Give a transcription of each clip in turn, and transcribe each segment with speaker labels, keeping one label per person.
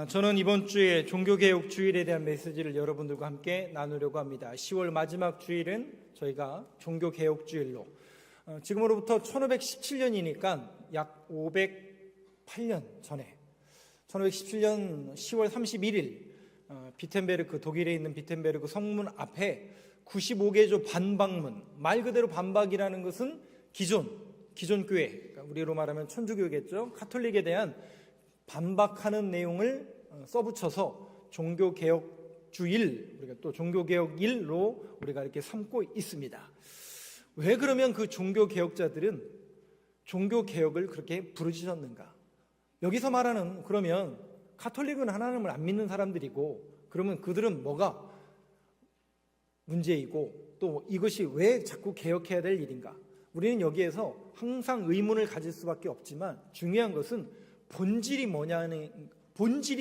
Speaker 1: 저는 이번 주에 종교개혁 주일에 대한 메시지를 여러분들과 함께 나누려고 합니다. 10월 마지막 주일은 저희가 종교개혁 주일로 지금으로부터 1517년이니까 약 508년 전에 1517년 10월 31일 비텐베르크, 독일에 있는 비텐베르크 성문 앞에 95개조 반박문, 말 그대로 반박이라는 것은 기존 교회, 그러니까 우리로 말하면 천주교겠죠. 카톨릭에 대한 반박하는 내용을 써붙여서 종교개혁주일, 우리가 또 종교개혁일로 우리가 이렇게 삼고 있습니다. 왜 그러면 그 종교개혁자들은 종교개혁을 그렇게 부르짖었는가? 여기서 말하는, 그러면 카톨릭은 하나님을 안 믿는 사람들이고, 그러면 그들은 뭐가 문제이고, 또 이것이 왜 자꾸 개혁해야 될 일인가? 우리는 여기에서 항상 의문을 가질 수밖에 없지만, 중요한 것은 본질이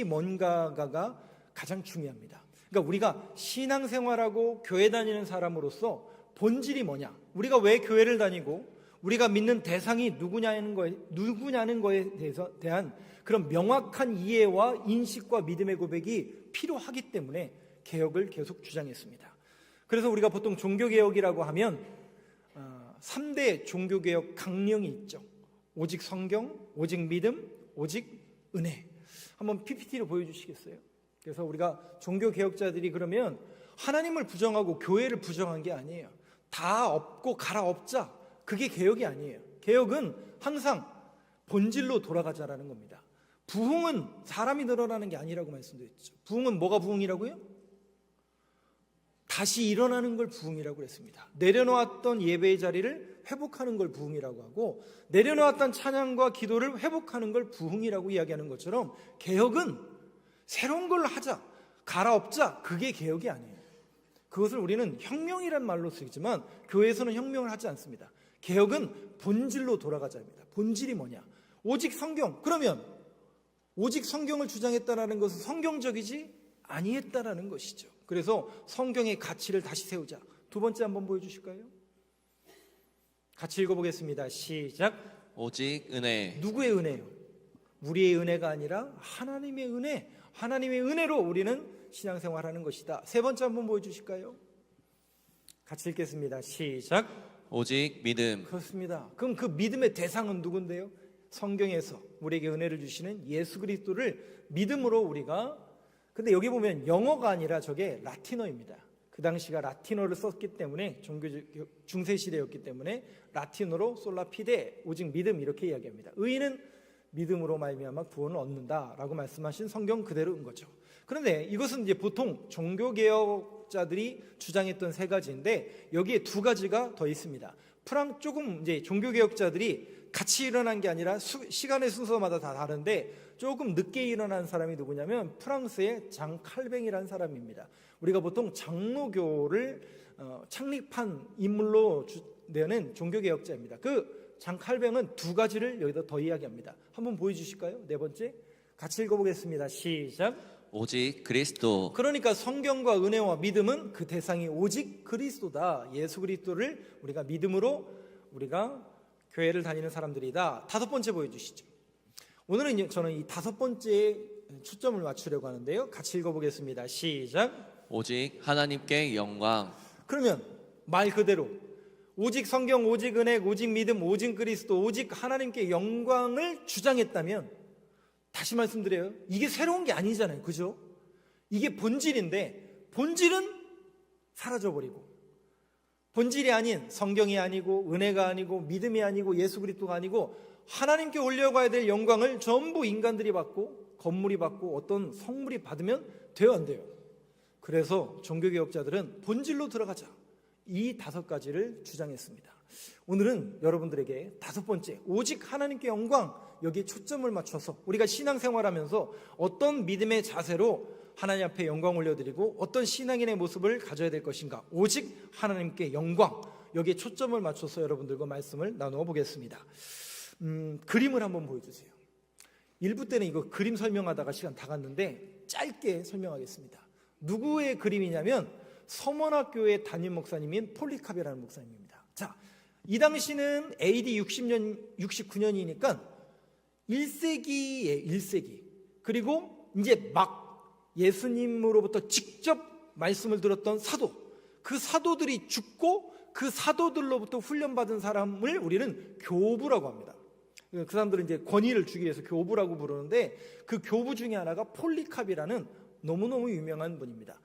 Speaker 1: 뭔가가 가장 중요합니다. 그러니까 우리가 신앙생활하고 교회 다니는 사람으로서 본질이 뭐냐, 우리가 왜 교회를 다니고 우리가 믿는 대상이 누구냐는 거에 대한 그런 명확한 이해와 인식과 믿음의 고백이 필요하기 때문에 개혁을 계속 주장했습니다. 그래서 우리가 보통 종교개혁이라고 하면 3대 종교개혁 강령이 있죠. 오직 성경, 오직 믿음, 오직 은혜. 한번 PPT로 보여주시겠어요? 그래서 우리가 종교개혁자들이 그러면 하나님을 부정하고 교회를 부정한 게 아니에요. 다 엎고 갈아엎자, 그게 개혁이 아니에요. 개혁은 항상 본질로 돌아가자라는 겁니다. 부흥은 사람이 늘어나는 게 아니라고 말씀드렸죠. 부흥은 뭐가 부흥이라고요? 다시 일어나는 걸 부흥이라고 했습니다. 내려놓았던 예배의 자리를 회복하는 걸 부흥이라고 하고, 내려놓았던 찬양과 기도를 회복하는 걸 부흥이라고 이야기하는 것처럼, 개혁은 새로운 걸 하자, 갈아엎자, 그게 개혁이 아니에요. 그것을 우리는 혁명이란 말로 쓰지만 교회에서는 혁명을 하지 않습니다. 개혁은 본질로 돌아가자입니다. 본질이 뭐냐? 오직 성경. 그러면 오직 성경을 주장했다는 것은 성경적이지 아니했다라는 것이죠. 그래서 성경의 가치를 다시 세우자. 두 번째 한번 보여주실까요? 같이 읽어보겠습니다. 시작.
Speaker 2: 오직 은혜.
Speaker 1: 누구의 은혜요? 우리의 은혜가 아니라 하나님의 은혜. 하나님의 은혜로 우리는 신앙생활하는 것이다. 세 번째 한번 보여주실까요? 같이 읽겠습니다. 시작.
Speaker 2: 오직 믿음.
Speaker 1: 그렇습니다. 그럼 그 믿음의 대상은 누군데요? 성경에서 우리에게 은혜를 주시는 예수 그리스도를 믿음으로 우리가, 근데 여기 보면 영어가 아니라 저게 라틴어입니다. 그 당시가 라틴어를 썼기 때문에, 중세시대였기 때문에 라틴어로 솔라피데, 오직 믿음, 이렇게 이야기합니다. 의인은 믿음으로 말미암아 구원을 얻는다라고 말씀하신 성경 그대로인 거죠. 그런데 이것은 이제 보통 종교개혁자들이 주장했던 세 가지인데, 여기에 두 가지가 더 있습니다. 조금 이제 종교개혁자들이 같이 일어난 게 아니라 시간의 순서마다 다 다른데, 조금 늦게 일어난 사람이 누구냐면 프랑스의 장 칼뱅이라는 사람입니다. 우리가 보통 장로교를 창립한 인물로 내는 종교개혁자입니다. 그 장 칼뱅은 두 가지를 여기다 더 이야기합니다. 한번 보여주실까요? 네 번째, 같이 읽어보겠습니다. 시작.
Speaker 2: 오직 그리스도.
Speaker 1: 그러니까 성경과 은혜와 믿음은 그 대상이 오직 그리스도다. 예수 그리스도를 우리가 믿음으로 우리가 교회를 다니는 사람들이다. 다섯 번째 보여주시죠. 오늘은 저는 이 다섯 번째에 초점을 맞추려고 하는데요. 같이 읽어보겠습니다. 시작.
Speaker 2: 오직 하나님께 영광.
Speaker 1: 그러면 말 그대로 오직 성경, 오직 은혜, 오직 믿음, 오직 그리스도, 오직 하나님께 영광을 주장했다면, 다시 말씀드려요, 이게 새로운 게 아니잖아요. 그죠? 이게 본질인데 본질은 사라져버리고, 본질이 아닌 성경이 아니고 은혜가 아니고 믿음이 아니고 예수 그리스도가 아니고 하나님께 올려가야 될 영광을 전부 인간들이 받고 건물이 받고 어떤 성물이 받으면 돼요, 안 돼요? 그래서 종교개혁자들은 본질로 들어가자, 이 다섯 가지를 주장했습니다. 오늘은 여러분들에게 다섯 번째, 오직 하나님께 영광, 여기에 초점을 맞춰서 우리가 신앙생활하면서 어떤 믿음의 자세로 하나님 앞에 영광 올려드리고 어떤 신앙인의 모습을 가져야 될 것인가, 오직 하나님께 영광, 여기에 초점을 맞춰서 여러분들과 말씀을 나누어 보겠습니다. 그림을 한번 보여주세요. 1부 때는 이거 그림 설명하다가 시간 다 갔는데 짧게 설명하겠습니다. 누구의 그림이냐면 서머나교회 담임 목사님인 폴리카베라는 목사님입니다. 자, 이 당시는 AD 69년이니까 1세기에 1세기, 그리고 이제 막 예수님으로부터 직접 말씀을 들었던 사도, 그 사도들이 죽고 그 사도들로부터 훈련받은 사람을 우리는 교부라고 합니다. 그 사람들은 이제 권위를 주기 위해서 교부라고 부르는데, 그 교부 중에 하나가 폴리캅이라는 너무너무 유명한 분입니다.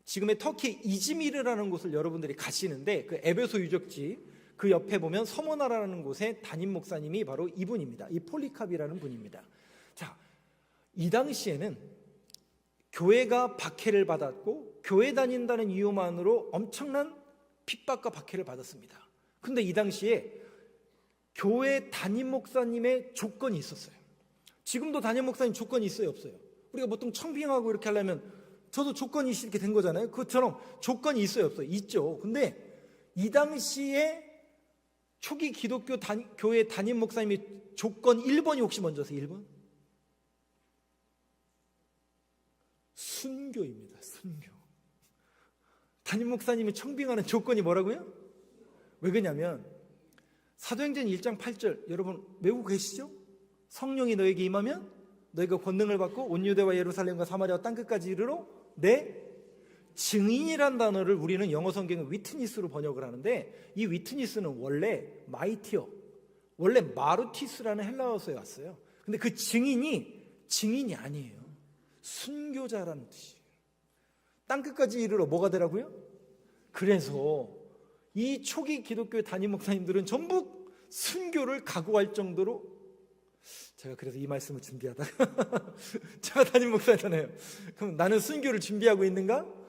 Speaker 1: 지금의 터키 이즈미르라는 곳을 여러분들이 가시는데, 그 에베소 유적지 그 옆에 보면 서모나라는 곳의 담임 목사님이 바로 이분입니다. 이 폴리캅이라는 분입니다. 자, 이 당시에는 교회가 박해를 받았고 교회 다닌다는 이유만으로 엄청난 핍박과 박해를 받았습니다. 그런데 이 당시에 교회 담임 목사님의 조건이 있었어요. 지금도 담임 목사님 조건이 있어요, 없어요? 우리가 보통 청빙하고 이렇게 하려면 저도 조건이 이렇게 된 거잖아요. 그것처럼 조건이 있어요, 없어요? 있죠. 근데 이 당시에 초기 기독교 교회 담임 목사님의 조건 1번이 혹시 먼저세요? 1번? 순교입니다. 순교. 담임 목사님이 청빙하는 조건이 뭐라고요? 왜 그러냐면 사도행전 1장 8절 여러분 외우고 계시죠? 성령이 너에게 임하면 너희가 권능을 받고 온 유대와 예루살렘과 사마리아와 땅끝까지 이르러 내 증인이란 단어를 우리는 영어 성경에 위트니스로 번역을 하는데, 이 위트니스는 원래 마이티어, 원래 마르티스라는 헬라어에서 왔어요. 근데 그 증인이 아니에요. 순교자라는 뜻이에요. 땅끝까지 이르러 뭐가 되라고요? 그래서 이 초기 기독교 담임 목사님들은 전부 순교를 각오할 정도로, 제가 그래서 이 말씀을 준비하다가 제가 담임 목사잖아요. 그럼 나는 순교를 준비하고 있는가?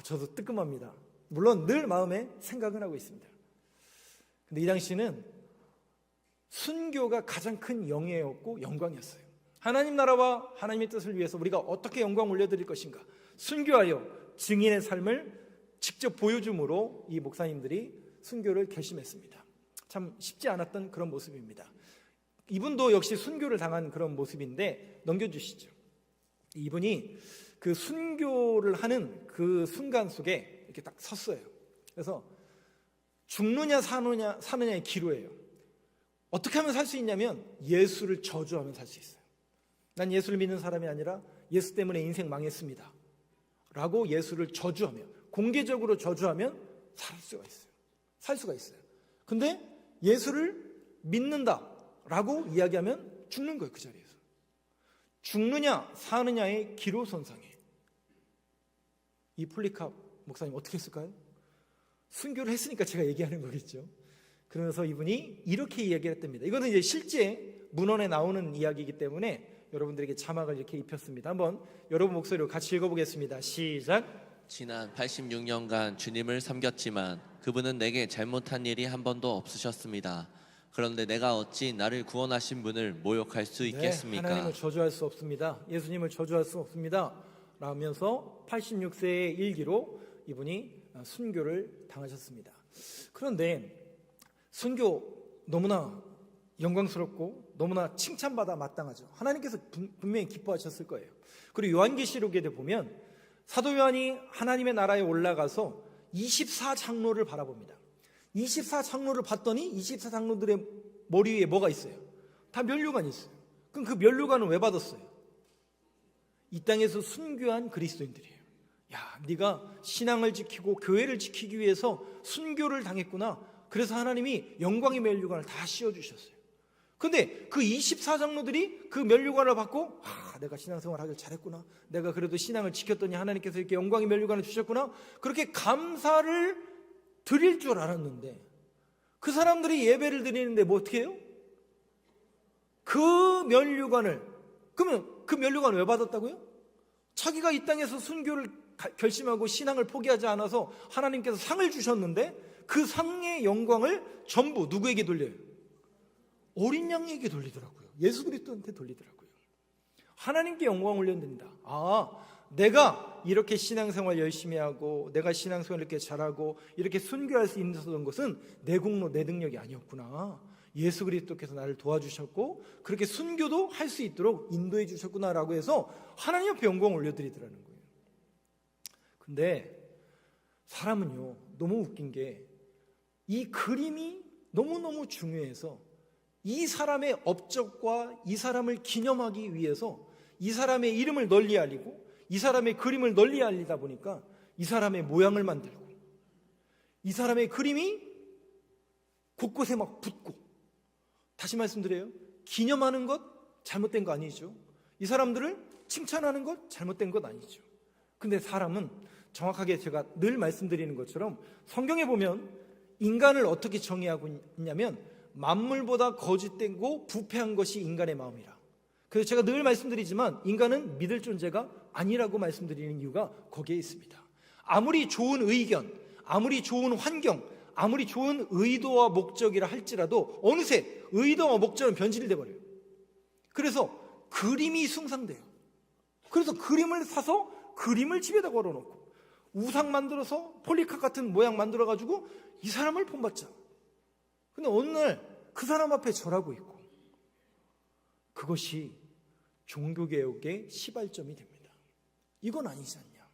Speaker 1: 저도 뜨끔합니다. 물론 늘 마음에 생각은 하고 있습니다. 근데 이 당시는 순교가 가장 큰 영예였고 영광이었어요. 하나님 나라와 하나님의 뜻을 위해서 우리가 어떻게 영광 올려드릴 것인가, 순교하여 증인의 삶을 직접 보여줌으로 이 목사님들이 순교를 결심했습니다. 참 쉽지 않았던 그런 모습입니다. 이분도 역시 순교를 당한 그런 모습인데, 넘겨주시죠. 이분이 그 순교를 하는 그 순간 속에 이렇게 딱 섰어요. 그래서 죽느냐 사느냐의 기로예요. 어떻게 하면 살 수 있냐면 예수를 저주하면 살 수 있어요. 난 예수를 믿는 사람이 아니라 예수 때문에 인생 망했습니다 라고 예수를 저주하며, 공개적으로 저주하면 살 수가 있어요. 살 수가 있어요. 근데 예수를 믿는다 라고 이야기하면 죽는 거예요. 그 자리에서. 죽느냐 사느냐의 기로선상에 이 폴리캅 목사님 어떻게 했을까요? 순교를 했으니까 제가 얘기하는 거겠죠. 그러면서 이분이 이렇게 이야기를 했답니다. 이거는 이제 실제 문헌에 나오는 이야기이기 때문에 여러분들에게 자막을 이렇게 입혔습니다. 한번 여러분 목소리로 같이 읽어보겠습니다. 시작.
Speaker 2: 지난 86년간 주님을 섬겼지만 그분은 내게 잘못한 일이 한 번도 없으셨습니다. 그런데 내가 어찌 나를 구원하신 분을 모욕할 수 있겠습니까?
Speaker 1: 하나님을 저주할 수 없습니다. 예수님을 저주할 수 없습니다 라면서 86세의 일기로 이분이 순교를 당하셨습니다. 그런데 순교 너무나 영광스럽고 너무나 칭찬받아 마땅하죠. 하나님께서 분명히 기뻐하셨을 거예요. 그리고 요한계시록에 보면 사도 요한이 하나님의 나라에 올라가서 24장로를 바라봅니다. 24장로를 봤더니 24장로들의 머리 위에 뭐가 있어요? 다 면류관이 있어요. 그럼 그 면류관은 왜 받았어요? 이 땅에서 순교한 그리스도인들이에요. 야, 네가 신앙을 지키고 교회를 지키기 위해서 순교를 당했구나. 그래서 하나님이 영광의 면류관을 다 씌워주셨어요. 근데 그 24장로들이 그 면류관을 받고 내가 신앙생활 하길 잘했구나, 내가 그래도 신앙을 지켰더니 하나님께서 이렇게 영광의 면류관을 주셨구나, 그렇게 감사를 드릴 줄 알았는데, 그 사람들이 예배를 드리는데 뭐 어떻게 해요? 그 면류관을, 그러면 그 면류관을 왜 받았다고요? 자기가 이 땅에서 순교를 결심하고 신앙을 포기하지 않아서 하나님께서 상을 주셨는데 그 상의 영광을 전부 누구에게 돌려요? 어린 양에게 돌리더라고요. 예수 그리스도한테 돌리더라고요. 하나님께 영광을 올려드린다. 내가 이렇게 신앙생활 열심히 하고 내가 신앙생활 이렇게 잘하고 이렇게 순교할 수 있었던 것은 내 공로 내 능력이 아니었구나. 예수 그리스도께서 나를 도와주셨고 그렇게 순교도 할 수 있도록 인도해 주셨구나라고 해서 하나님 앞에 영광을 올려드리더라는 거예요. 근데 사람은요, 너무 웃긴 게 이 그림이 너무너무 중요해서 이 사람의 업적과 이 사람을 기념하기 위해서 이 사람의 이름을 널리 알리고 이 사람의 그림을 널리 알리다 보니까 이 사람의 모양을 만들고 이 사람의 그림이 곳곳에 막 붙고, 다시 말씀드려요, 기념하는 것 잘못된 거 아니죠. 이 사람들을 칭찬하는 것 잘못된 것 아니죠. 근데 사람은 정확하게 제가 늘 말씀드리는 것처럼 성경에 보면 인간을 어떻게 정의하고 있냐면 만물보다 거짓되고 부패한 것이 인간의 마음이라. 그래서 제가 늘 말씀드리지만 인간은 믿을 존재가 아니라고 말씀드리는 이유가 거기에 있습니다. 아무리 좋은 의견, 아무리 좋은 환경, 아무리 좋은 의도와 목적이라 할지라도 어느새 의도와 목적은 변질돼 버려요. 그래서 그림이 숭상돼요. 그래서 그림을 사서 그림을 집에다 걸어놓고 우상 만들어서 폴리카 같은 모양 만들어가지고 이 사람을 본받자. 근데 어느 날 그 사람 앞에 절하고 있고, 그것이 종교개혁의 시발점이 됩니다. 이건 아니지 않냐.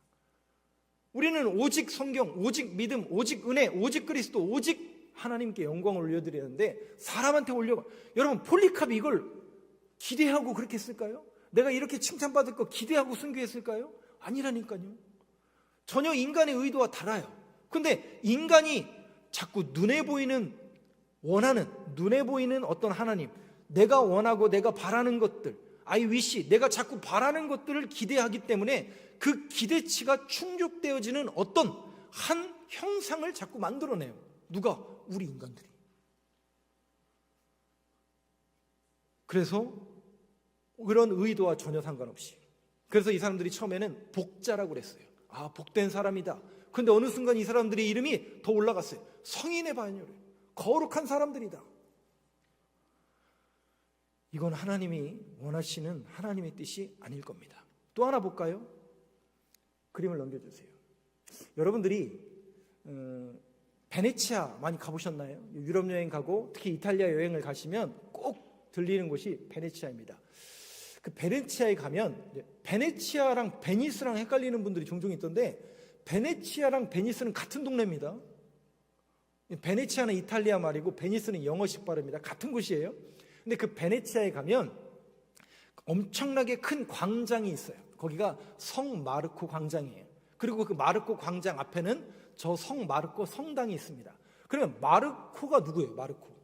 Speaker 1: 우리는 오직 성경, 오직 믿음, 오직 은혜, 오직 그리스도, 오직 하나님께 영광을 올려드리는데 사람한테 여러분 폴리캅이 이걸 기대하고 그렇게 했을까요? 내가 이렇게 칭찬받을 거 기대하고 순교했을까요? 아니라니까요. 전혀 인간의 의도와 달라요. 근데 인간이 자꾸 눈에 보이는 어떤 하나님, 내가 원하고 내가 바라는 것들, I wish, 내가 자꾸 바라는 것들을 기대하기 때문에 그 기대치가 충족되어지는 어떤 한 형상을 자꾸 만들어내요. 누가? 우리 인간들이. 그래서 그런 의도와 전혀 상관없이, 그래서 이 사람들이 처음에는 복자라고 그랬어요. 아, 복된 사람이다. 근데 어느 순간 이 사람들의 이름이 더 올라갔어요. 성인의 반열에 거룩한 사람들이다. 이건 하나님이 원하시는 하나님의 뜻이 아닐 겁니다. 또 하나 볼까요? 그림을 넘겨주세요. 여러분들이 베네치아 많이 가보셨나요? 유럽 여행 가고 특히 이탈리아 여행을 가시면 꼭 들리는 곳이 베네치아입니다. 그 베네치아에 가면 베네치아랑 베니스랑 헷갈리는 분들이 종종 있던데, 베네치아랑 베니스는 같은 동네입니다. 베네치아는 이탈리아 말이고 베니스는 영어식 발음입니다. 같은 곳이에요. 근데 그 베네치아에 가면 엄청나게 큰 광장이 있어요. 거기가 성 마르코 광장이에요. 그리고 그 마르코 광장 앞에는 저 성 마르코 성당이 있습니다. 그러면 마르코가 누구예요? 마르코.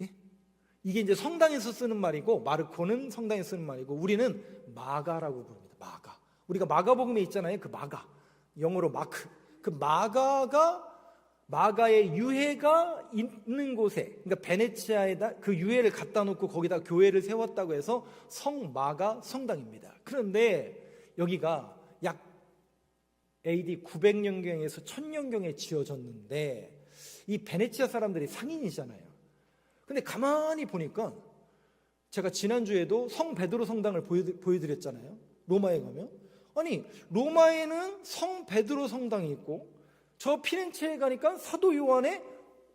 Speaker 1: 예? 이게 이제 성당에서 쓰는 말이고, 마르코는 성당에서 쓰는 말이고, 우리는 마가라고 부릅니다. 마가. 우리가 마가복음에 있잖아요. 그 마가. 영어로 마크. 그 마가의 유해가 있는 곳에, 그러니까 베네치아에다 그 유해를 갖다 놓고 거기다 교회를 세웠다고 해서 성마가 성당입니다. 그런데 여기가 약 AD 900년경에서 1000년경에 지어졌는데, 이 베네치아 사람들이 상인이잖아요. 근데 가만히 보니까, 제가 지난주에도 성 베드로 성당을 보여드렸잖아요. 로마에 가면. 아니, 로마에는 성 베드로 성당이 있고, 저 피렌체에 가니까 사도 요한의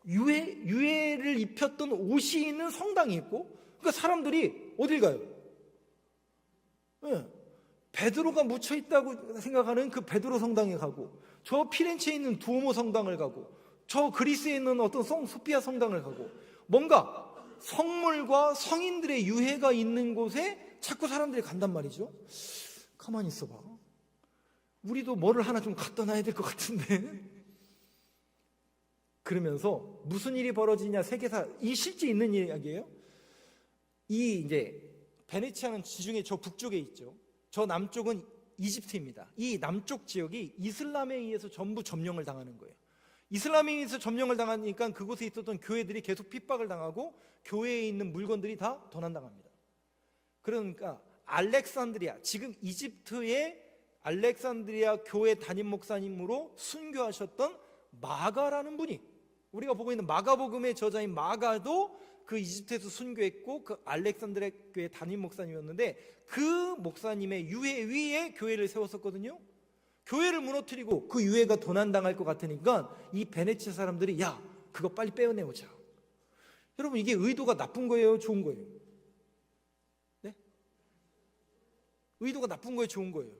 Speaker 1: 유해를 입혔던 옷이 있는 성당이 있고, 그러니까 사람들이 어딜 가요? 네. 베드로가 묻혀 있다고 생각하는 그 베드로 성당에 가고, 저 피렌체에 있는 두오모 성당을 가고, 저 그리스에 있는 어떤 성 소피아 성당을 가고, 뭔가 성물과 성인들의 유해가 있는 곳에 자꾸 사람들이 간단 말이죠. 가만히 있어봐. 우리도 뭐를 하나 좀 갖다 놔야 될 것 같은데. 그러면서 무슨 일이 벌어지냐, 세계사, 이 실제 있는 이야기예요. 이 이제 베네치아는 지중해 저 북쪽에 있죠. 저 남쪽은 이집트입니다. 이 남쪽 지역이 이슬람에 의해서 전부 점령을 당하는 거예요. 이슬람에 의해서 점령을 당하니까 그곳에 있었던 교회들이 계속 핍박을 당하고 교회에 있는 물건들이 다 도난당합니다. 그러니까 알렉산드리아, 지금 이집트의 알렉산드리아 교회 담임 목사님으로 순교하셨던 마가라는 분이, 우리가 보고 있는 마가복음의 저자인 마가도 그 이집트에서 순교했고 그 알렉산드리아 교회 담임 목사님이었는데, 그 목사님의 유해 위에 교회를 세웠었거든요. 교회를 무너뜨리고 그 유해가 도난당할 것 같으니까 이 베네치아 사람들이, 야, 그거 빨리 빼어내오자. 여러분, 이게 의도가 나쁜 거예요, 좋은 거예요? 네? 의도가 나쁜 거예요, 좋은 거예요?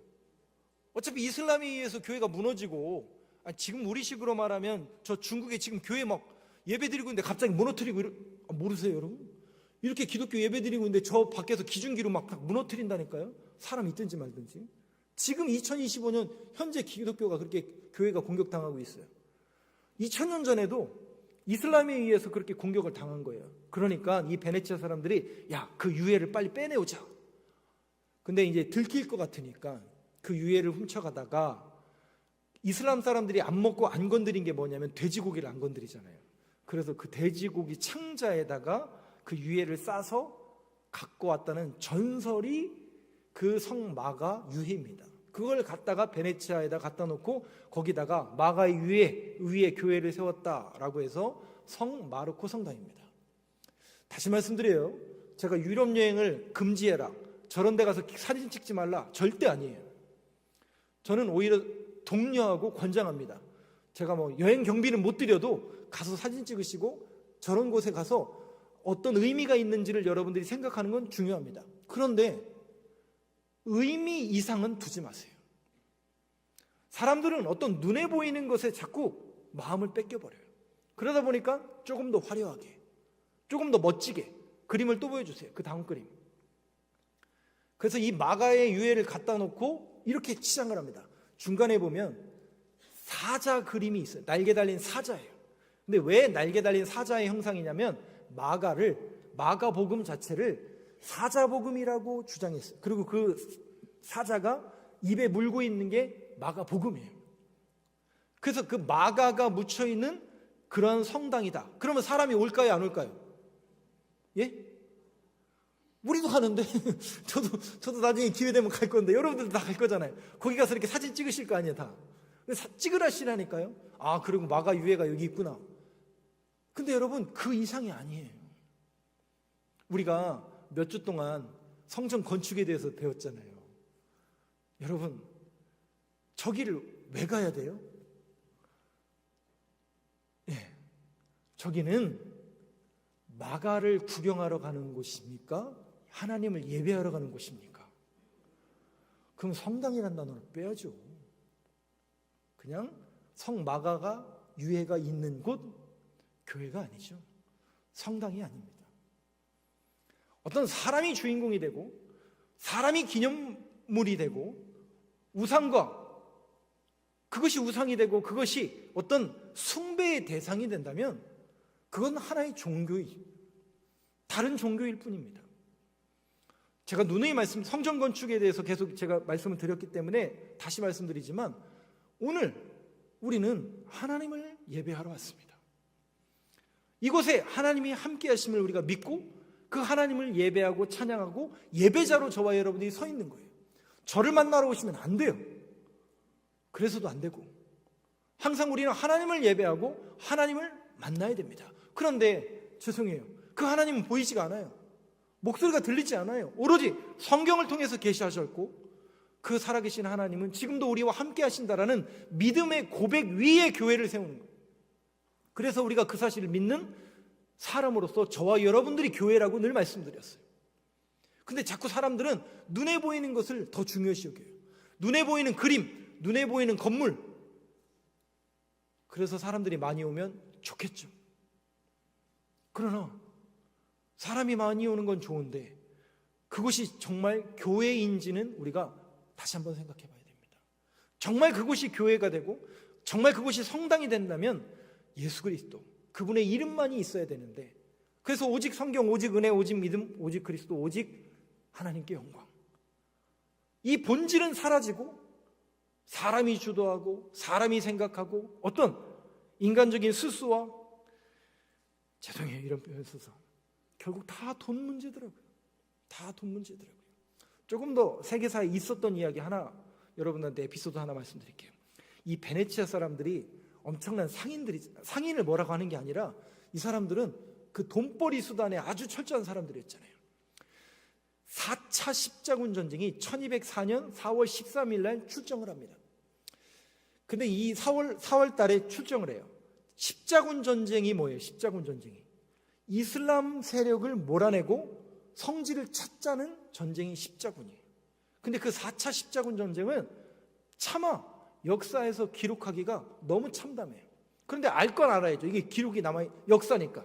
Speaker 1: 어차피 이슬람에 의해서 교회가 무너지고, 지금 우리식으로 말하면 저 중국에 지금 교회 막 예배 드리고 있는데 갑자기 무너뜨리고 모르세요, 여러분? 이렇게 기독교 예배 드리고 있는데 저 밖에서 기중기로 막 무너뜨린다니까요. 사람 있든지 말든지. 지금 2025년 현재 기독교가 그렇게 교회가 공격당하고 있어요. 2000년 전에도 이슬람에 의해서 그렇게 공격을 당한 거예요. 그러니까 이 베네치아 사람들이 야, 그 유해를 빨리 빼내오자. 근데 이제 들킬 것 같으니까 그 유해를 훔쳐가다가 이슬람 사람들이 안 먹고 안 건드린 게 뭐냐면 돼지고기를 안 건드리잖아요. 그래서 그 돼지고기 창자에다가 그 유해를 싸서 갖고 왔다는 전설이 그 성 마가 유해입니다. 그걸 갖다가 베네치아에다 갖다 놓고 거기다가 마가의 유해 위에 교회를 세웠다라고 해서 성 마르코 성당입니다. 다시 말씀드려요. 제가 유럽 여행을 금지해라, 저런 데 가서 사진 찍지 말라, 절대 아니에요. 저는 오히려 독려하고 권장합니다. 제가 뭐 여행 경비는 못 드려도 가서 사진 찍으시고 저런 곳에 가서 어떤 의미가 있는지를 여러분들이 생각하는 건 중요합니다. 그런데 의미 이상은 두지 마세요. 사람들은 어떤 눈에 보이는 것에 자꾸 마음을 뺏겨버려요. 그러다 보니까 조금 더 화려하게, 조금 더 멋지게 그림을 또 보여주세요. 그 다음 그림. 그래서 이 마가의 유해를 갖다 놓고 이렇게 치장을 합니다. 중간에 보면 사자 그림이 있어요. 날개 달린 사자예요. 근데 왜 날개 달린 사자의 형상이냐면 마가복음 자체를 사자복음이라고 주장했어요. 그리고 그 사자가 입에 물고 있는 게 마가복음이에요. 그래서 그 마가가 묻혀있는 그런 성당이다. 그러면 사람이 올까요, 안 올까요? 예? 우리도 가는데 저도 나중에 기회 되면 갈 건데 여러분들도 다 갈 거잖아요. 거기 가서 이렇게 사진 찍으실 거 아니에요, 다. 찍으라시라니까요. 아, 그리고 마가 유해가 여기 있구나. 근데 여러분, 그 이상이 아니에요. 우리가 몇 주 동안 성전 건축에 대해서 배웠잖아요. 여러분, 저기를 왜 가야 돼요? 예, 저기는 마가를 구경하러 가는 곳입니까? 하나님을 예배하러 가는 곳입니까? 그럼 성당이라는 단어를 빼야죠. 그냥 성마가가 유해가 있는 곳, 교회가 아니죠. 성당이 아닙니다. 어떤 사람이 주인공이 되고 사람이 기념물이 되고 우상과 그것이 우상이 되고 그것이 어떤 숭배의 대상이 된다면 그건 하나의 종교이, 다른 종교일 뿐입니다. 제가 누누이 성전 건축에 대해서 계속 제가 말씀을 드렸기 때문에 다시 말씀드리지만 오늘 우리는 하나님을 예배하러 왔습니다. 이곳에 하나님이 함께 하심을 우리가 믿고 그 하나님을 예배하고 찬양하고 예배자로 저와 여러분들이 서 있는 거예요. 저를 만나러 오시면 안 돼요. 그래서도 안 되고 항상 우리는 하나님을 예배하고 하나님을 만나야 됩니다. 그런데 죄송해요. 그 하나님은 보이지가 않아요. 목소리가 들리지 않아요. 오로지 성경을 통해서 계시하셨고 그 살아계신 하나님은 지금도 우리와 함께 하신다라는 믿음의 고백 위에 교회를 세우는 거예요. 그래서 우리가 그 사실을 믿는 사람으로서 저와 여러분들이 교회라고 늘 말씀드렸어요. 근데 자꾸 사람들은 눈에 보이는 것을 더 중요시 여겨요. 눈에 보이는 그림, 눈에 보이는 건물. 그래서 사람들이 많이 오면 좋겠죠. 그러나 사람이 많이 오는 건 좋은데 그것이 정말 교회인지는 우리가 다시 한번 생각해 봐야 됩니다. 정말 그곳이 교회가 되고 정말 그곳이 성당이 된다면 예수 그리스도, 그분의 이름만이 있어야 되는데 그래서 오직 성경, 오직 은혜, 오직 믿음, 오직 그리스도, 오직 하나님께 영광. 이 본질은 사라지고 사람이 주도하고 사람이 생각하고 어떤 인간적인 수수와 죄송해요 이런 표현을 써서 결국 다 돈 문제더라고요. 다 돈 문제더라고요. 조금 더 세계사에 있었던 이야기 하나 여러분한테 에피소드 하나 말씀드릴게요. 이 베네치아 사람들이 엄청난 상인을 뭐라고 하는 게 아니라 이 사람들은 그 돈벌이 수단에 아주 철저한 사람들이었잖아요. 4차 십자군 전쟁이 1204년 4월 13일 날 출정을 합니다. 근데 이 4월 달에 출정을 해요. 십자군 전쟁이 뭐예요? 십자군 전쟁이 이슬람 세력을 몰아내고 성지를 찾자는 전쟁이 십자군이에요. 근데 그 4차 십자군 전쟁은 차마 역사에서 기록하기가 너무 참담해요. 그런데 알 건 알아야죠. 이게 기록이 남아 역사니까.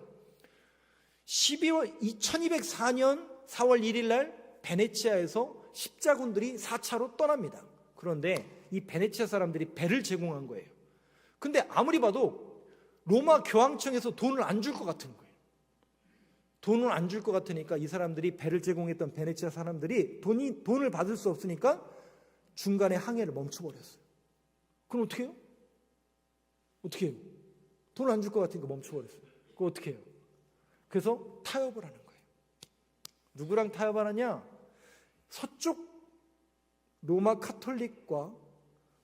Speaker 1: 1204년 4월 1일 날 베네치아에서 십자군들이 4차로 떠납니다. 그런데 이 베네치아 사람들이 배를 제공한 거예요. 근데 아무리 봐도 로마 교황청에서 돈을 안 줄 것 같은 거예요. 돈을 안 줄 것 같으니까 이 사람들이 배를 제공했던 베네치아 사람들이 돈을 받을 수 없으니까 중간에 항해를 멈춰버렸어요. 그럼 어떻게 해요? 어떻게 해요? 돈을 안 줄 것 같으니까 멈춰버렸어요. 그거 어떻게 해요? 그래서 타협을 하는 거예요. 누구랑 타협하느냐? 서쪽 로마 카톨릭과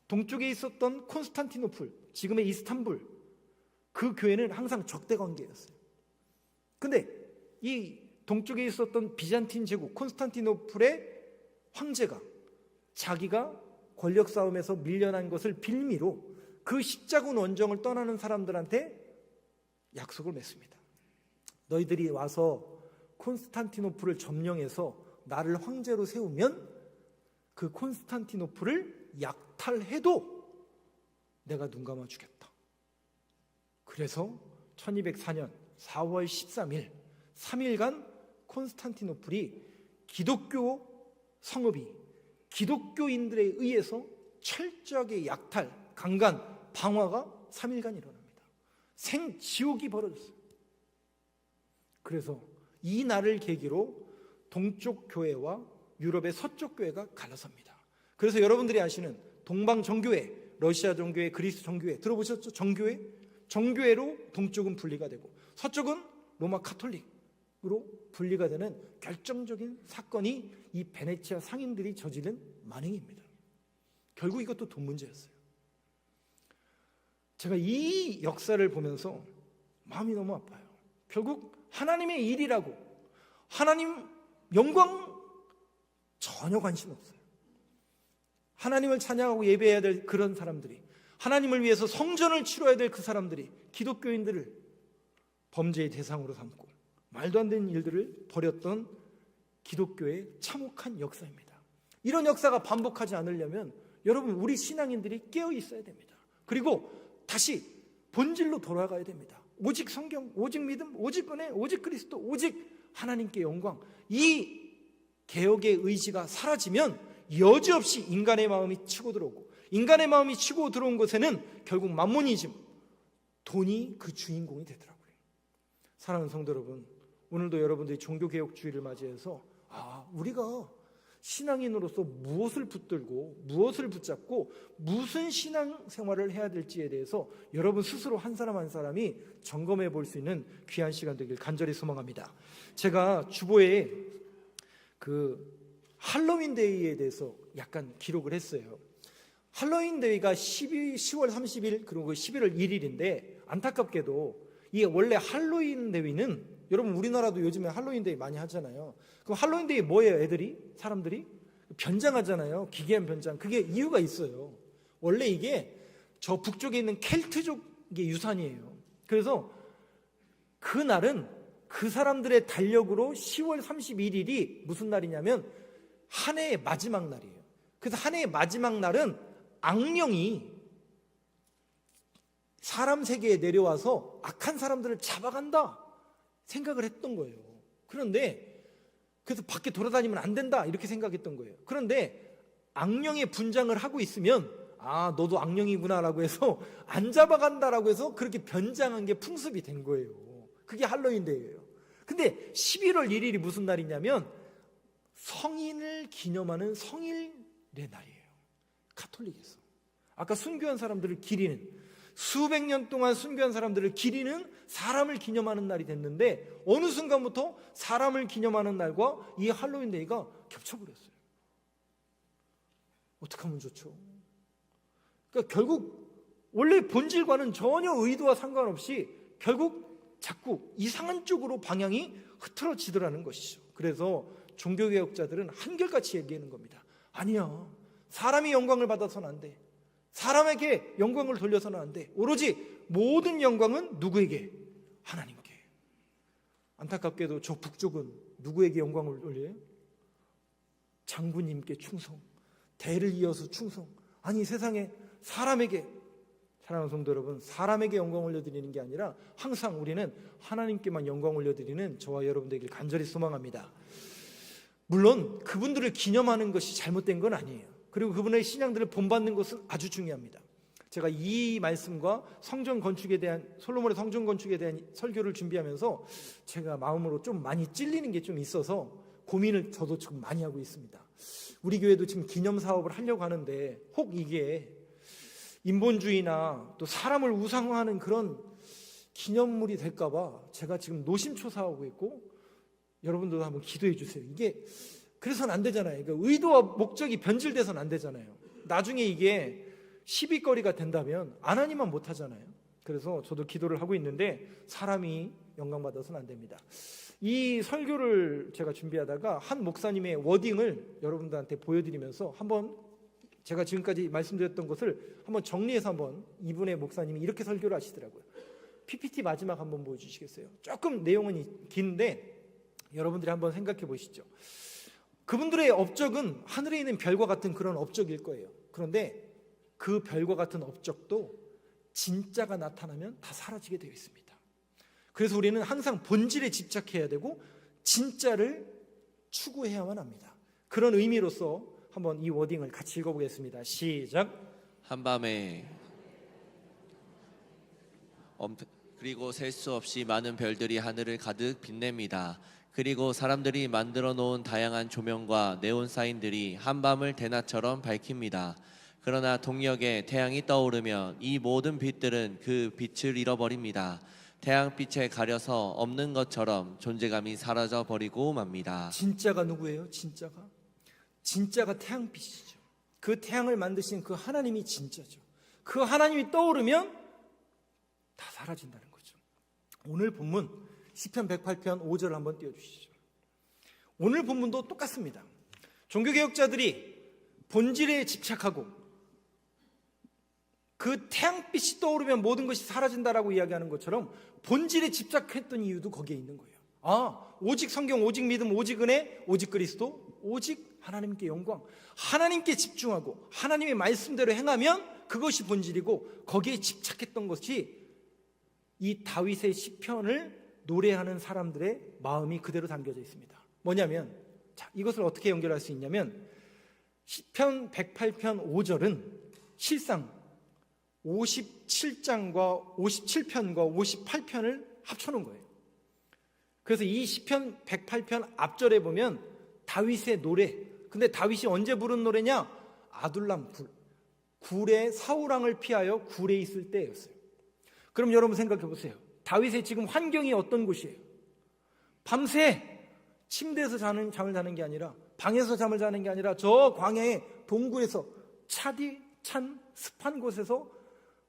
Speaker 1: 동쪽에 있었던 콘스탄티노플, 지금의 이스탄불, 그 교회는 항상 적대 관계였어요. 근데 이 동쪽에 있었던 비잔틴 제국 콘스탄티노플의 황제가 자기가 권력 싸움에서 밀려난 것을 빌미로 그 십자군 원정을 떠나는 사람들한테 약속을 맺습니다. 너희들이 와서 콘스탄티노플을 점령해서 나를 황제로 세우면 그 콘스탄티노플을 약탈해도 내가 눈 감아주겠다. 그래서 1204년 4월 13일 3일간 콘스탄티노플이 기독교 성읍이 기독교인들에 의해서 철저하게 약탈, 강간, 방화가 3일간 일어납니다. 생지옥이 벌어졌어요. 그래서 이 날을 계기로 동쪽 교회와 유럽의 서쪽 교회가 갈라섭니다. 그래서 여러분들이 아시는 동방 정교회, 러시아 정교회, 그리스 정교회 들어보셨죠? 정교회? 정교회로 동쪽은 분리가 되고 서쪽은 로마 카톨릭으로 분리가 되는 결정적인 사건이 이 베네치아 상인들이 저지른 만행입니다. 결국 이것도 돈 문제였어요. 제가 이 역사를 보면서 마음이 너무 아파요. 결국 하나님의 일이라고 하나님 영광 전혀 관심 없어요. 하나님을 찬양하고 예배해야 될 그런 사람들이, 하나님을 위해서 성전을 치러야 될 그 사람들이 기독교인들을 범죄의 대상으로 삼고 말도 안 되는 일들을 벌였던 기독교의 참혹한 역사입니다. 이런 역사가 반복하지 않으려면 여러분 우리 신앙인들이 깨어 있어야 됩니다. 그리고 다시 본질로 돌아가야 됩니다. 오직 성경, 오직 믿음, 오직 은혜, 오직 그리스도, 오직 하나님께 영광. 이 개혁의 의지가 사라지면 여지없이 인간의 마음이 치고 들어오고, 인간의 마음이 치고 들어온 곳에는 결국 만모니즘, 돈이 그 주인공이 되더라고요. 사랑하는 성도 여러분, 오늘도 여러분들이 종교개혁주의를 맞이해서 우리가 신앙인으로서 무엇을 붙들고 무엇을 붙잡고 무슨 신앙생활을 해야 될지에 대해서 여러분 스스로 한 사람 한 사람이 점검해 볼 수 있는 귀한 시간 되길 간절히 소망합니다. 제가 주보에 그 할로윈 데이에 대해서 약간 기록을 했어요. 할로윈 데이가 10월 30일 그리고 11월 1일인데 안타깝게도 이 원래 할로윈 데이는 여러분 우리나라도 요즘에 할로윈 데이 많이 하잖아요. 그럼 할로윈 데이 뭐예요? 애들이? 사람들이? 변장하잖아요. 기괴한 변장. 그게 이유가 있어요. 원래 이게 저 북쪽에 있는 켈트족의 유산이에요. 그래서 그 날은 그 사람들의 달력으로 10월 31일이 무슨 날이냐면 한 해의 마지막 날이에요. 그래서 한 해의 마지막 날은 악령이 사람 세계에 내려와서 악한 사람들을 잡아간다 생각을 했던 거예요. 그런데 그래서 밖에 돌아다니면 안 된다 이렇게 생각했던 거예요. 그런데 악령의 분장을 하고 있으면 너도 악령이구나 라고 해서 안 잡아간다라고 해서 그렇게 변장한 게 풍습이 된 거예요. 그게 할로윈 데이예요. 근데 11월 1일이 무슨 날이냐면 성인을 기념하는 성일의 날이에요. 카톨릭에서 아까 순교한 사람들을 기리는, 수백 년 동안 순교한 사람들을 기리는 사람을 기념하는 날이 됐는데 어느 순간부터 사람을 기념하는 날과 이 할로윈 데이가 겹쳐버렸어요. 어떻게 하면 좋죠? 그러니까 결국 원래 본질과는 전혀 의도와 상관없이 결국 자꾸 이상한 쪽으로 방향이 흐트러지더라는 것이죠. 그래서 종교개혁자들은 한결같이 얘기하는 겁니다. 아니야, 사람이 영광을 받아서는 안 돼. 사람에게 영광을 돌려서는 안 돼. 오로지 모든 영광은 누구에게? 하나님께. 안타깝게도 저 북쪽은 누구에게 영광을 돌려요? 장군님께 충성, 대를 이어서 충성. 아니 세상에 사람에게 사랑하는 성도 여러분, 사람에게 영광 올려드리는 게 아니라 항상 우리는 하나님께만 영광 올려드리는 저와 여러분 되길 간절히 소망합니다. 물론 그분들을 기념하는 것이 잘못된 건 아니에요. 그리고 그분의 신앙들을 본받는 것은 아주 중요합니다. 제가 이 말씀과 성전 건축에 대한, 솔로몬의 성전 건축에 대한 설교를 준비하면서 제가 마음으로 좀 많이 찔리는 게 좀 있어서 고민을 저도 지금 많이 하고 있습니다. 우리 교회도 지금 기념 사업을 하려고 하는데 혹 이게 인본주의나 또 사람을 우상화하는 그런 기념물이 될까 봐 제가 지금 노심초사하고 있고, 여러분들도 한번 기도해 주세요. 이게 그래서는 안 되잖아요. 그러니까 의도와 목적이 변질돼서는 안 되잖아요. 나중에 이게 시비거리가 된다면 안 하니만 못 하잖아요. 그래서 저도 기도를 하고 있는데 사람이 영광받아서는 안 됩니다. 이 설교를 제가 준비하다가 한 목사님의 워딩을 여러분들한테 보여드리면서 한번 제가 지금까지 말씀드렸던 것을 한번 정리해서 한번 이분의 목사님이 이렇게 설교를 하시더라고요. PPT 마지막 한번 보여주시겠어요? 조금 내용은 긴데 여러분들이 한번 생각해 보시죠. 그분들의 업적은 하늘에 있는 별과 같은 그런 업적일 거예요. 그런데 그 별과 같은 업적도 진짜가 나타나면 다 사라지게 되어 있습니다. 그래서 우리는 항상 본질에 집착해야 되고 진짜를 추구해야만 합니다. 그런 의미로서 한번 이 워딩을 같이 읽어보겠습니다. 시작.
Speaker 2: 한밤에 그리고 셀 수 없이 많은 별들이 하늘을 가득 빛냅니다. 그리고 사람들이 만들어 놓은 다양한 조명과 네온 사인들이 한밤을 대낮처럼 밝힙니다. 그러나 동력에 태양이 떠오르면 이 모든 빛들은 그 빛을 잃어버립니다. 태양빛에 가려서 없는 것처럼 존재감이 사라져 버리고 맙니다.
Speaker 1: 진짜가 누구예요? 진짜가 태양빛이죠. 그 태양을 만드신 그 하나님이 진짜죠. 그 하나님이 떠오르면 다 사라진다는 거죠. 오늘 본문 시편 108편 5절을 한번 띄워주시죠. 오늘 본문도 똑같습니다. 종교개혁자들이 본질에 집착하고 그 태양빛이 떠오르면 모든 것이 사라진다라고 이야기하는 것처럼 본질에 집착했던 이유도 거기에 있는 거예요. 오직 성경, 오직 믿음, 오직 은혜, 오직 그리스도, 오직 하나님께 영광, 하나님께 집중하고 하나님의 말씀대로 행하면 그것이 본질이고, 거기에 집착했던 것이 이 다윗의 시편을 노래하는 사람들의 마음이 그대로 담겨져 있습니다. 뭐냐면, 자, 이것을 어떻게 연결할 수 있냐면 시편 108편 5절은 실상 57장과 57편과 58편을 합쳐놓은 거예요. 그래서 이 시편 108편 앞절에 보면 다윗의 노래, 근데 다윗이 언제 부른 노래냐? 아둘람 굴에 사울왕을 피하여 굴에 있을 때였어요. 그럼 여러분 생각해 보세요. 다윗의 지금 환경이 어떤 곳이에요? 밤새 침대에서 잠을 자는 게 아니라, 방에서 잠을 자는 게 아니라 저 광야의 동굴에서 찬 습한 곳에서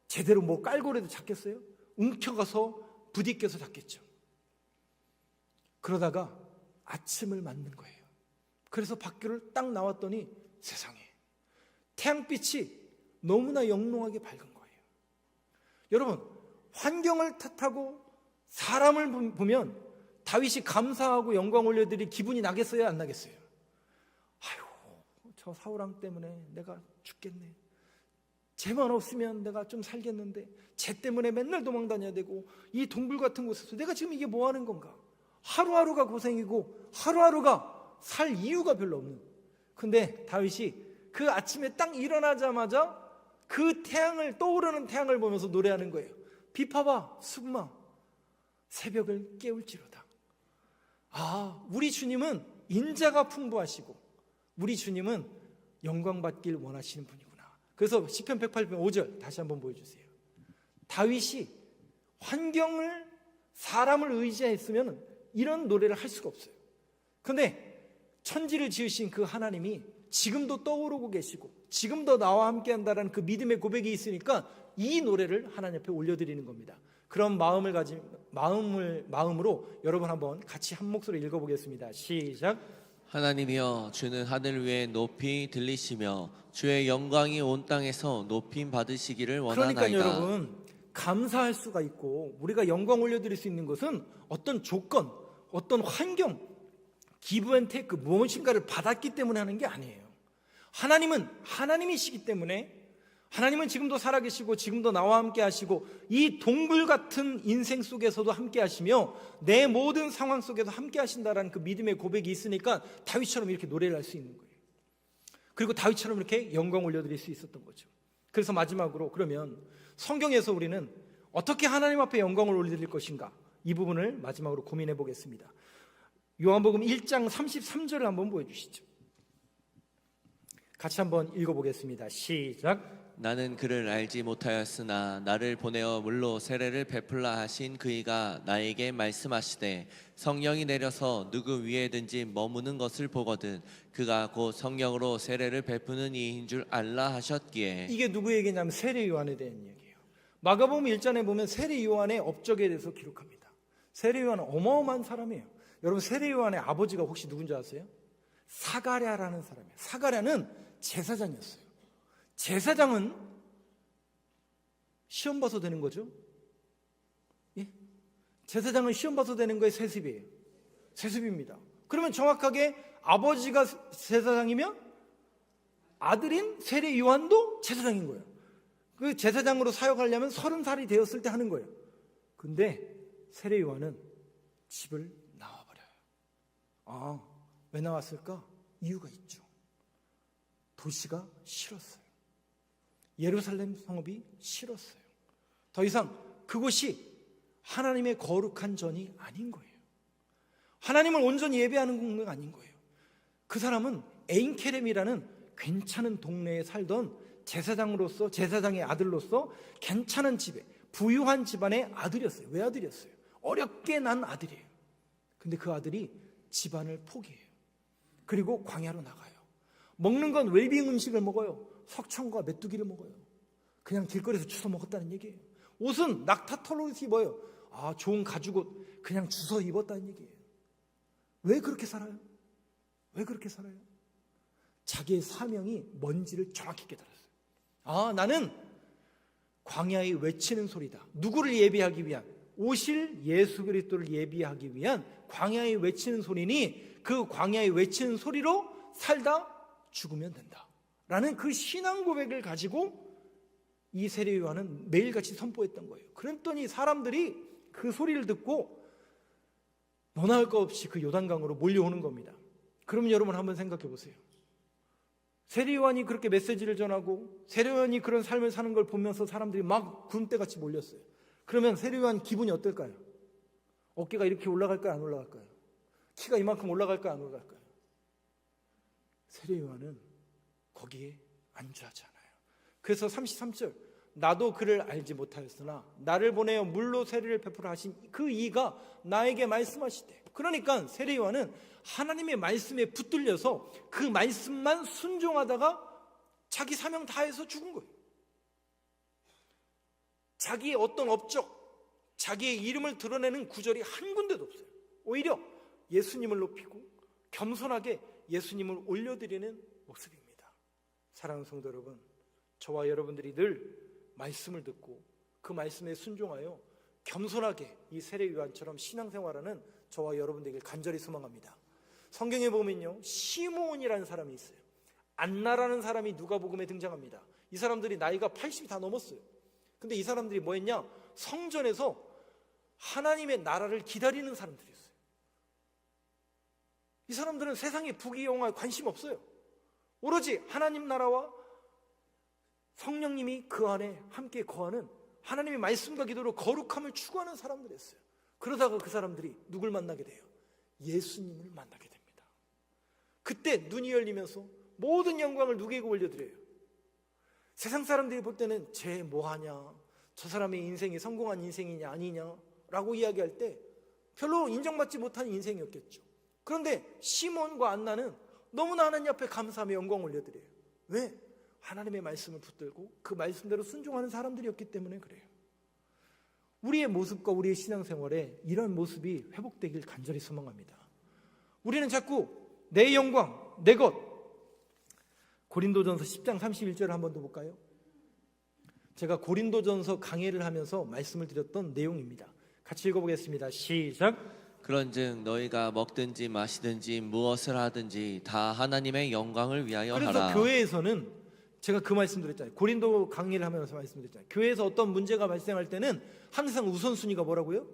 Speaker 1: 제대로 뭐 깔고라도 잤겠어요? 움켜가서 부딪혀서 잤겠죠. 그러다가 아침을 맞는 거예요. 그래서 밖을 딱 나왔더니 세상에 태양빛이 너무나 영롱하게 밝은 거예요. 여러분, 환경을 탓하고 사람을 보면 다윗이 감사하고 영광 올려드릴 기분이 나겠어요? 안 나겠어요? 아유, 저 사울왕 때문에 내가 죽겠네. 쟤만 없으면 내가 좀 살겠는데 쟤 때문에 맨날 도망다녀야 되고 이 동굴 같은 곳에서 내가 지금 이게 뭐 하는 건가? 하루하루가 고생이고 하루하루가 살 이유가 별로 없는. 근데 다윗이 그 아침에 딱 일어나자마자 그 태양을, 떠오르는 태양을 보면서 노래하는 거예요. 비파봐 수금아 새벽을 깨울지로다. 우리 주님은 인자가 풍부하시고 우리 주님은 영광받길 원하시는 분이구나. 그래서 시편 108편 5절 다시 한번 보여주세요. 다윗이 환경을, 사람을 의지했으면 이런 노래를 할 수가 없어요. 그런데 천지를 지으신 그 하나님이 지금도 떠오르고 계시고 지금도 나와 함께 한다는 그 믿음의 고백이 있으니까 이 노래를 하나님 앞에 올려드리는 겁니다. 그런 마음으로 여러분 한번 같이 한 목소리 읽어보겠습니다. 시작.
Speaker 2: 하나님이여, 주는 하늘 위에 높이 들리시며 주의 영광이 온 땅에서 높임 받으시기를 원하나이다.
Speaker 1: 그러니까 여러분, 감사할 수가 있고 우리가 영광 올려드릴 수 있는 것은 어떤 조건, 어떤 환경, 기브 앤 테이크, 무엇인가를 받았기 때문에 하는 게 아니에요. 하나님은 하나님이시기 때문에 하나님은 지금도 살아계시고 지금도 나와 함께 하시고 이 동굴 같은 인생 속에서도 함께 하시며 내 모든 상황 속에서 함께 하신다라는 그 믿음의 고백이 있으니까 다윗처럼 이렇게 노래를 할 수 있는 거예요. 그리고 다윗처럼 이렇게 영광 올려드릴 수 있었던 거죠. 그래서 마지막으로 그러면 성경에서 우리는 어떻게 하나님 앞에 영광을 올려드릴 것인가, 이 부분을 마지막으로 고민해 보겠습니다. 요한복음 1장 33절을 한번 보여주시죠. 같이 한번 읽어보겠습니다. 시작.
Speaker 2: 나는 그를 알지 못하였으나 나를 보내어 물로 세례를 베풀라 하신 그이가 나에게 말씀하시되 성령이 내려서 누구 위에든지 머무는 것을 보거든 그가 곧 성령으로 세례를 베푸는 이인 줄 알라 하셨기에.
Speaker 1: 이게 누구 얘기냐면 세례 요한에 대한 얘기예요. 마가복음 1장에 보면 세례 요한의 업적에 대해서 기록합니다. 세례 요한은 어마어마한 사람이에요. 여러분, 세례 요한의 아버지가 혹시 누군지 아세요? 사가랴라는 사람이에요. 사가랴는 제사장이었어요. 제사장은 시험 봐서 되는 거죠? 예? 제사장은 시험 봐서 되는 거에 세습이에요. 세습입니다. 그러면 정확하게 아버지가 제사장이면 아들인 세례 요한도 제사장인 거예요. 그 제사장으로 사역하려면 30살이 되었을 때 하는 거예요. 근데 세례 요한은 집을 나와버려요. 왜 나왔을까? 이유가 있죠. 도시가 싫었어요. 예루살렘 성읍이 싫었어요. 더 이상 그곳이 하나님의 거룩한 전이 아닌 거예요. 하나님을 온전히 예배하는 공동체가 아닌 거예요. 그 사람은 에인케렘이라는 괜찮은 동네에 살던 제사장으로서, 제사장의 아들로서 괜찮은 집에, 부유한 집안의 아들이었어요. 외아들이었어요. 어렵게 난 아들이에요. 근데 그 아들이 집안을 포기해요. 그리고 광야로 나가요. 먹는 건 웰빙 음식을 먹어요. 석청과 메뚜기를 먹어요. 그냥 길거리에서 주워 먹었다는 얘기예요. 옷은 낙타털로 입어요. 좋은 가죽옷 그냥 주워 입었다는 얘기예요. 왜 그렇게 살아요? 왜 그렇게 살아요? 자기의 사명이 뭔지를 정확히 깨달았어요. 나는 광야에 외치는 소리다. 누구를 예비하기 위한, 오실 예수 그리스도를 예비하기 위한 광야에 외치는 소리니 그 광야에 외치는 소리로 살다 죽으면 된다 라는 그 신앙 고백을 가지고 이 세례 요한은 매일같이 선포했던 거예요. 그랬더니 사람들이 그 소리를 듣고 너나할 것 없이 그 요단강으로 몰려오는 겁니다. 그러면 여러분 한번 생각해 보세요. 세례 요한이 그렇게 메시지를 전하고 세례 요한이 그런 삶을 사는 걸 보면서 사람들이 막 구름대같이 몰렸어요. 그러면 세례 요한 기분이 어떨까요? 어깨가 이렇게 올라갈까요? 안 올라갈까요? 키가 이만큼 올라갈까요? 안 올라갈까요? 세례 요한은 거기에 안주하지 않아요. 그래서 33절, 나도 그를 알지 못하였으나 나를 보내어 물로 세례를 베풀어 하신 그 이가 나에게 말씀하시되. 그러니까 세례 요한은 하나님의 말씀에 붙들려서 그 말씀만 순종하다가 자기 사명 다해서 죽은 거예요. 자기의 어떤 업적, 자기의 이름을 드러내는 구절이 한 군데도 없어요. 오히려 예수님을 높이고 겸손하게 예수님을 올려드리는 모습입니다. 사랑하는 성도 여러분, 저와 여러분들이 늘 말씀을 듣고 그 말씀에 순종하여 겸손하게 이 세례 요한처럼 신앙생활하는 저와 여러분들에게 간절히 소망합니다. 성경에 보면요, 시므온이라는 사람이 있어요. 안나라는 사람이 누가복음에 등장합니다. 이 사람들이 나이가 80이 다 넘었어요. 근데 이 사람들이 뭐 했냐? 성전에서 하나님의 나라를 기다리는 사람들이었어요. 이 사람들은 세상의 부귀영화에 관심 없어요. 오로지 하나님 나라와 성령님이 그 안에 함께 거하는 하나님의 말씀과 기도로 거룩함을 추구하는 사람들이었어요. 그러다가 그 사람들이 누굴 만나게 돼요? 예수님을 만나게 됩니다. 그때 눈이 열리면서 모든 영광을 누구에게 올려드려요? 세상 사람들이 볼 때는 쟤 뭐하냐, 저 사람의 인생이 성공한 인생이냐 아니냐 라고 이야기할 때 별로 인정받지 못한 인생이었겠죠. 그런데 시몬과 안나는 너무나 하나님 앞에 감사하며 영광 올려드려요. 왜? 하나님의 말씀을 붙들고 그 말씀대로 순종하는 사람들이었기 때문에 그래요. 우리의 모습과 우리의 신앙생활에 이런 모습이 회복되길 간절히 소망합니다. 우리는 자꾸 내 영광, 내 것, 고린도전서 10장 31절을 한 번 더 볼까요? 제가 고린도전서 강해를 하면서 말씀을 드렸던 내용입니다. 같이 읽어보겠습니다. 시작.
Speaker 2: 그런즉 너희가 먹든지 마시든지 무엇을 하든지 다 하나님의 영광을 위하여
Speaker 1: 그래서
Speaker 2: 하라.
Speaker 1: 교회에서는 제가 그 말씀 드렸잖아요. 고린도 강의를 하면서 말씀드렸잖아요. 교회에서 어떤 문제가 발생할 때는 항상 우선순위가 뭐라고요?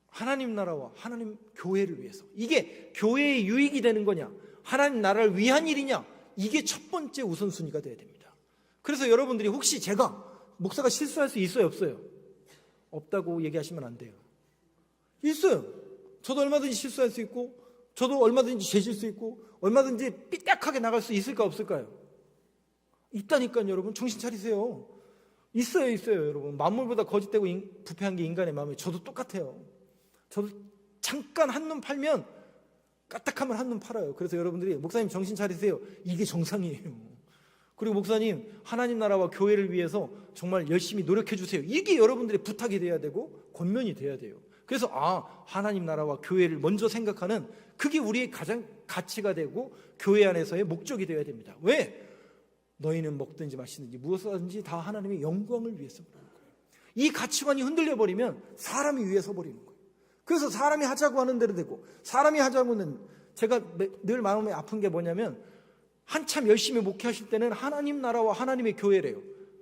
Speaker 1: 하나님 나라와 하나님 교회를 위해서. 이게 교회의 유익이 되는 거냐, 하나님 나라를 위한 일이냐, 이게 첫 번째 우선순위가 돼야 됩니다. 그래서 여러분들이 혹시 제가 목사가 실수할 수 있어요, 없어요? 없다고 얘기하시면 안 돼요. 있어요. 저도 얼마든지 실수할 수 있고, 저도 얼마든지 죄질 수 있고, 얼마든지 삐딱하게 나갈 수 있을까 없을까요? 있다니까요. 여러분 정신 차리세요. 있어요 여러분. 만물보다 거짓되고 부패한 게 인간의 마음이에요. 저도 똑같아요. 저도 잠깐 한눈 팔면 까딱하면 한눈 팔아요. 그래서 여러분들이 목사님 정신 차리세요. 이게 정상이에요. 그리고 목사님 하나님 나라와 교회를 위해서 정말 열심히 노력해 주세요. 이게 여러분들의 부탁이 돼야 되고 권면이 돼야 돼요. 그래서 하나님 나라와 교회를 먼저 생각하는, 그게 우리의 가장 가치가 되고 교회 안에서의 목적이 되어야 됩니다. 왜? 너희는 먹든지 마시든지 무엇을 하든지 다 하나님의 영광을 위해서 그러는 거예요. 이 가치관이 흔들려 버리면 사람이 위에 서 버리는 거예요. 그래서 사람이 하자고 하는 대로 되고, 사람이 하자고는, 제가 늘 마음이 아픈 게 뭐냐면, 한참 열심히 목회하실 때는 하나님 나라와 하나님의 교회래요.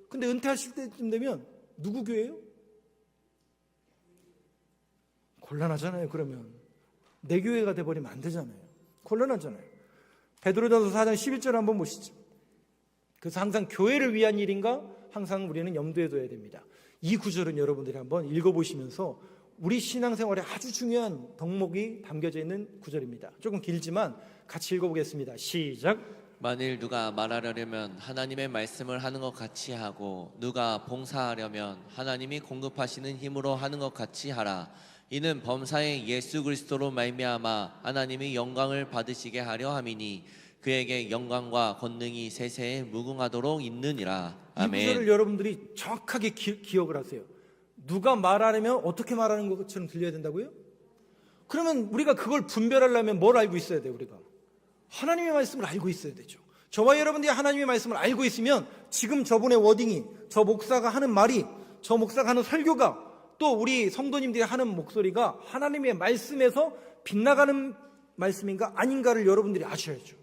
Speaker 1: 근데 은퇴하실 때쯤 되면 누구 교회예요? 곤란하잖아요. 그러면 내 교회가 돼버리면 안 되잖아요. 곤란하잖아요. 베드로전서 4장 11절 한번 보시죠. 그래서 항상 교회를 위한 일인가 항상 우리는 염두에 둬야 됩니다. 이 구절은 여러분들이 한번 읽어보시면서 우리 신앙생활에 아주 중요한 덕목이 담겨져 있는 구절입니다. 조금 길지만 같이 읽어보겠습니다. 시작.
Speaker 2: 만일 누가 말하려면 하나님의 말씀을 하는 것 같이 하고, 누가 봉사하려면 하나님이 공급하시는 힘으로 하는 것 같이 하라. 이는 범사의 예수 그리스도로 말미암아 하나님이 영광을 받으시게 하려 함이니, 그에게 영광과 권능이 세세에 무궁하도록 있느니라. 아멘.
Speaker 1: 이 구절을 여러분들이 정확하게 기억을 하세요. 누가 말하려면 어떻게 말하는 것처럼 들려야 된다고요? 그러면 우리가 그걸 분별하려면 뭘 알고 있어야 돼요? 우리가 하나님의 말씀을 알고 있어야 되죠. 저와 여러분들이 하나님의 말씀을 알고 있으면 지금 저분의 워딩이, 저 목사가 하는 말이, 저 목사가 하는 설교가, 또 우리 성도님들이 하는 목소리가 하나님의 말씀에서 빗나가는 말씀인가 아닌가를 여러분들이 아셔야죠.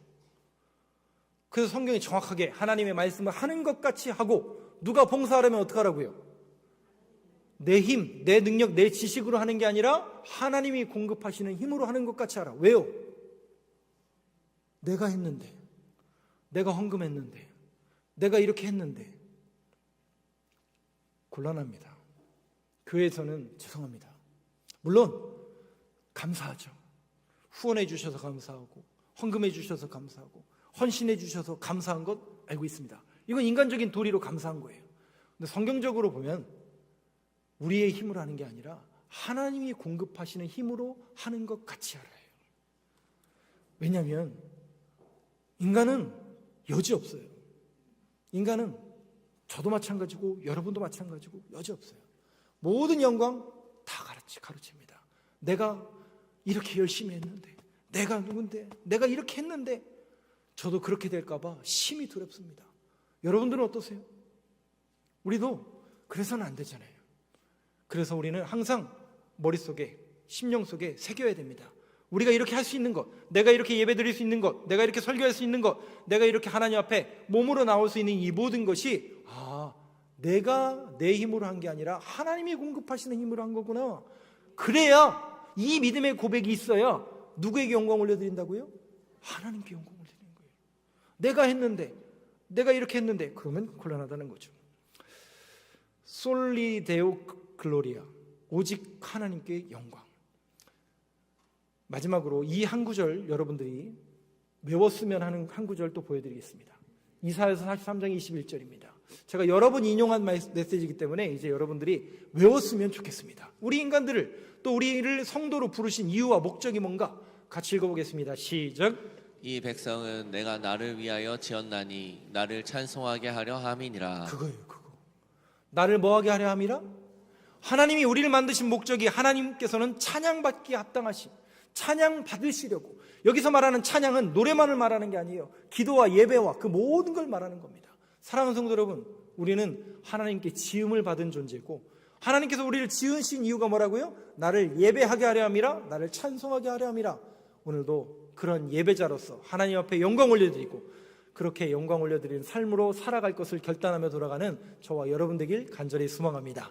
Speaker 1: 그래서 성경이 정확하게 하나님의 말씀을 하는 것 같이 하고, 누가 봉사하려면 어떻게 하라고요? 내 힘, 내 능력, 내 지식으로 하는 게 아니라 하나님이 공급하시는 힘으로 하는 것 같이 하라. 왜요? 내가 했는데, 내가 헌금했는데, 내가 이렇게 했는데 곤란합니다. 교회에서는 죄송합니다. 물론 감사하죠. 후원해 주셔서 감사하고, 헌금해 주셔서 감사하고, 헌신해 주셔서 감사한 것 알고 있습니다. 이건 인간적인 도리로 감사한 거예요. 근데 성경적으로 보면 우리의 힘으로 하는 게 아니라 하나님이 공급하시는 힘으로 하는 것 같이 알아요. 왜냐하면 인간은 여지 없어요. 인간은 저도 마찬가지고 여러분도 마찬가지고 여지 없어요. 모든 영광 다 가로챕니다. 내가 이렇게 열심히 했는데, 내가 누군데, 내가 이렇게 했는데 저도 그렇게 될까 봐 심히 두렵습니다. 여러분들은 어떠세요? 우리도 그래서는 안 되잖아요. 그래서 우리는 항상 머릿속에, 심령 속에 새겨야 됩니다. 우리가 이렇게 할 수 있는 것, 내가 이렇게 예배 드릴 수 있는 것, 내가 이렇게 설교할 수 있는 것, 내가 이렇게 하나님 앞에 몸으로 나올 수 있는 이 모든 것이 내가 내 힘으로 한 게 아니라 하나님이 공급하시는 힘으로 한 거구나. 그래야 이 믿음의 고백이 있어야 누구에게 영광 올려드린다고요? 하나님께 영광 올려드리는 거예요. 내가 했는데, 내가 이렇게 했는데, 그러면 곤란하다는 거죠. 솔리 데오 글로리아, 오직 하나님께 영광. 마지막으로 이 한 구절 여러분들이 외웠으면 하는 한 구절 또 보여드리겠습니다. 이사야서 43장 21절입니다. 제가 여러 번 인용한 메시지이기 때문에 이제 여러분들이 외웠으면 좋겠습니다. 우리 인간들을, 또 우리를 성도로 부르신 이유와 목적이 뭔가 같이 읽어보겠습니다. 시작.
Speaker 2: 이 백성은 내가 나를 위하여 지었나니 나를 찬송하게 하려 함이니라.
Speaker 1: 그거예요. 그거. 나를 뭐하게 하려 함이라? 하나님이 우리를 만드신 목적이 하나님께서는 찬양받기에 합당하신, 찬양 받으시려고. 여기서 말하는 찬양은 노래만을 말하는 게 아니에요. 기도와 예배와 그 모든 걸 말하는 겁니다. 사랑하는 성도 여러분, 우리는 하나님께 지음을 받은 존재고, 하나님께서 우리를 지으신 이유가 뭐라고요? 나를 예배하게 하려 함이라, 나를 찬송하게 하려 함이라. 오늘도 그런 예배자로서 하나님 앞에 영광 올려드리고, 그렇게 영광 올려드리는 삶으로 살아갈 것을 결단하며 돌아가는 저와 여러분 되길 간절히 소망합니다.